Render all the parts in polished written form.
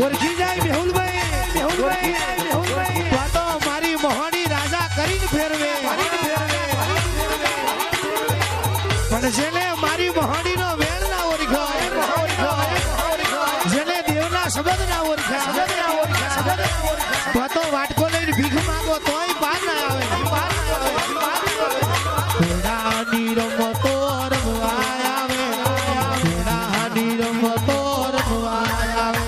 ઓળખી જાય મેહુલભાઈ તો મારી મોહણી રાજા કરીને ફેરવે પણ જેને મારી મોહણીનો વેલ ના ઓળખ્યો જેને દેવના શબ્દ ના ઓળખ્યા તો વાટકો લઈને ભીખ માંગો તોય પાર ના આવે ઘોડાની રમતો રમવા આવે ઘોડાની રમતો રમવા આવે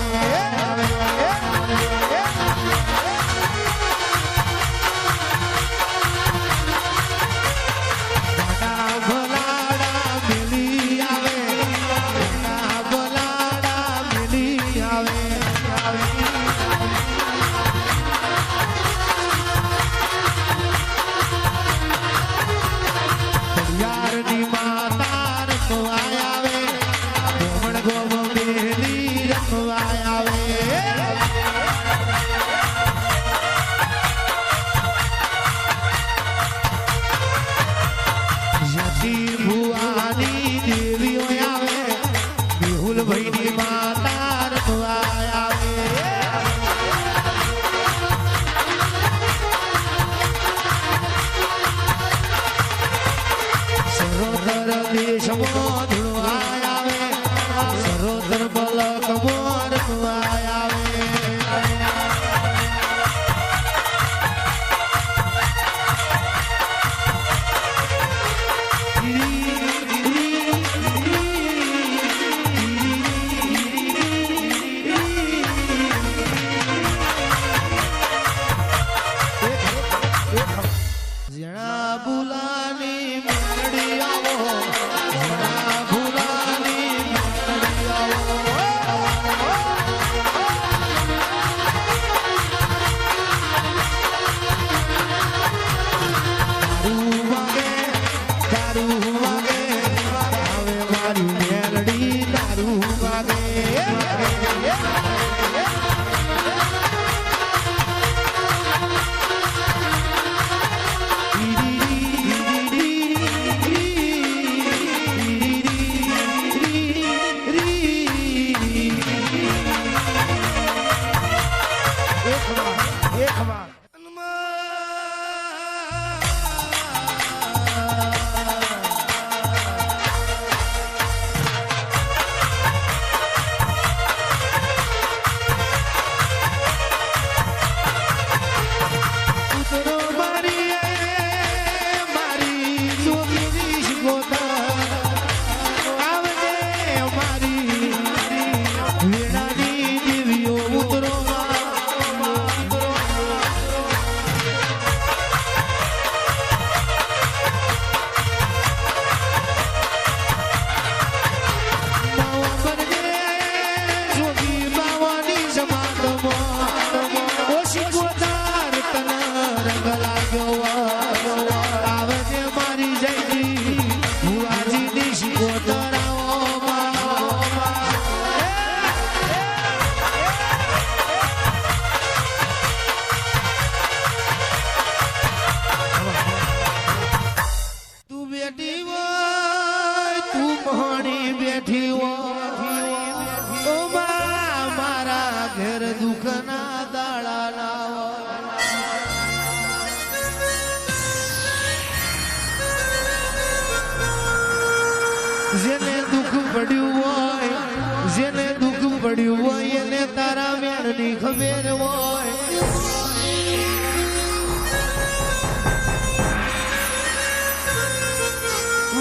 જેને દુઃખ પડ્યું હોય એને તારા મેળની ખબર હોય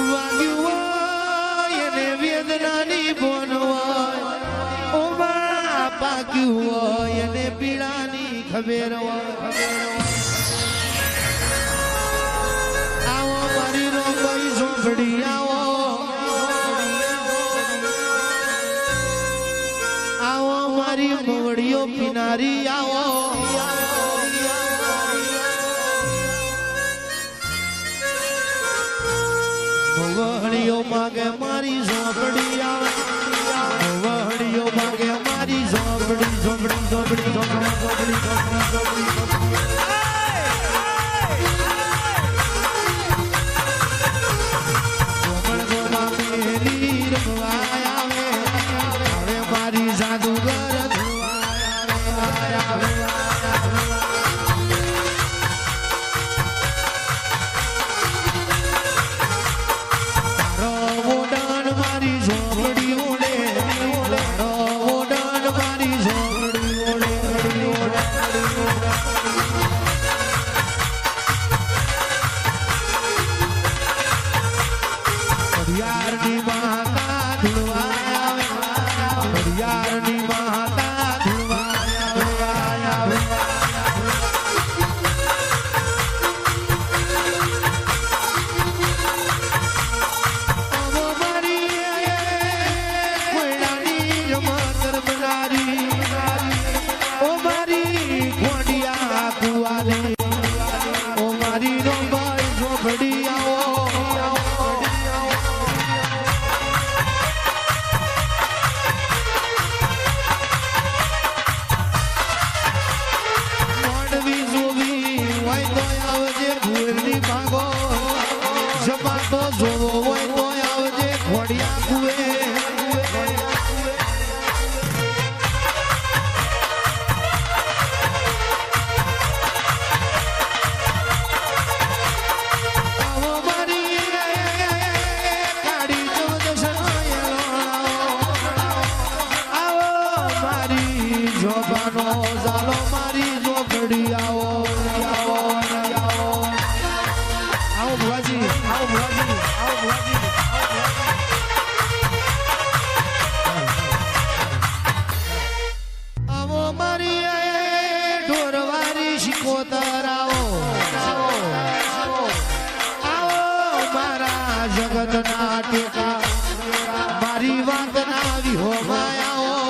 વાગ્યું હોય એને વેદનાની બોન હોય ઓ બા પાક્યું હોય એને પીડાની ખબર હોય આવો મારી રોંગઈ ઝોંપડી આવો મારી મોવડીઓ કિનારી આવો મોવડીઓ માગે મારી ઝોંપડી આવો મોવડીઓ માગે મારી ઝોંપડી ઝોંપડી ઝોંપડી ઝોંપડી ઝોંપડી ઝોંપડી જાદુગર ખોડિયારની માતા ધુરવાયા ઝાલો મારી ઝોપડી આવો ભુવાજી આવો ભુવાજી આવો ભુવાજી આવો મારી ઢોરવારી શિકોતર આવો મારા જગતના ટેકા મારી વાત ના વિહોમાં આવો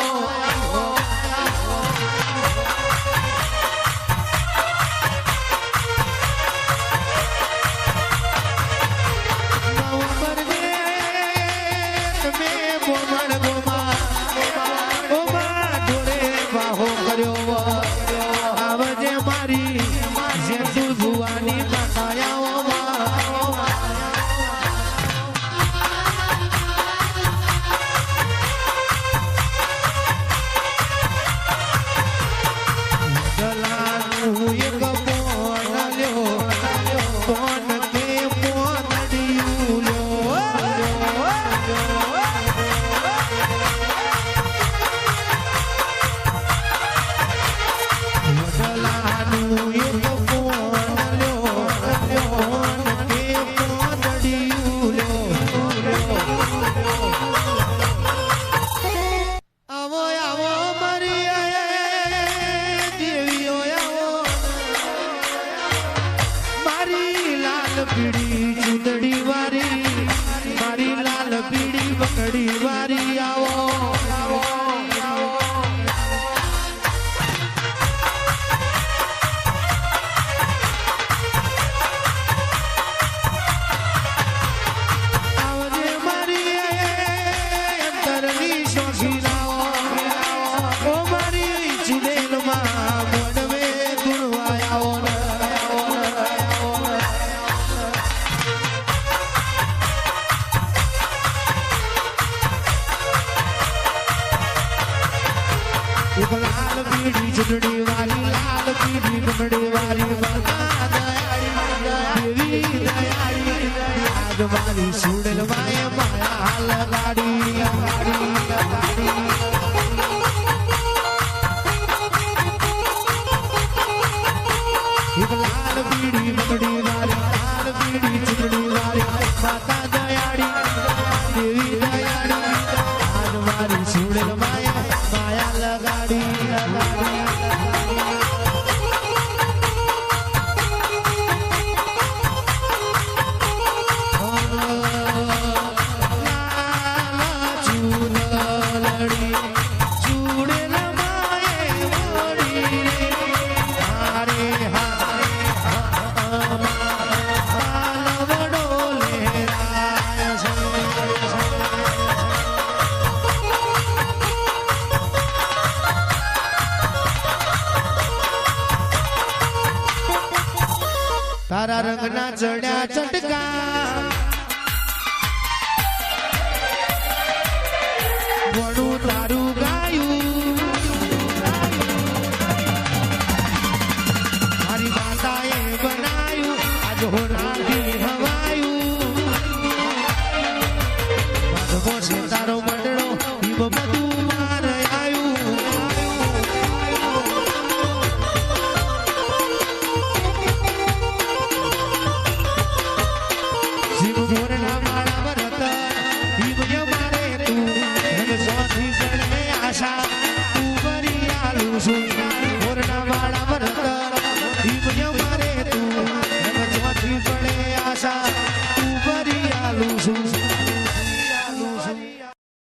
આવજે મારી જેસુર ભુવાની માતાયાઓમાં એક પોન લ્યો પોન કે પોનડિયું લ્યો પીડી ચૂંદડી વારી મારી લાલ પીડી બકડી વારી આવો આવજે મારી અંતરની શોખી લાવો ઓ મારી ચુડેલમાં મોડવે ગુણવાયાઓ લાલ પીડી ચૂંટણી વાળી લાલ પીડી બમડી વાળી દેવી દયાળી આજ મારી સુડેલ માય માયા હાલ ગાડી લાલ પીડી બમડી વાળી લાલ પીડી ચૂંટણી વાળી માતા દયાળી દેવી દયાળી આજ મારી સુડેલ માયા માયા લગાડી તારા રંગના ચડ્યા ચટકા વણું તારું ગાયું મારી માતાએ બનાયું આજ હોનાથી હવાયું તારો મંડળો બધું માર આવ્યું મારા વરત મારે તું સોથી છું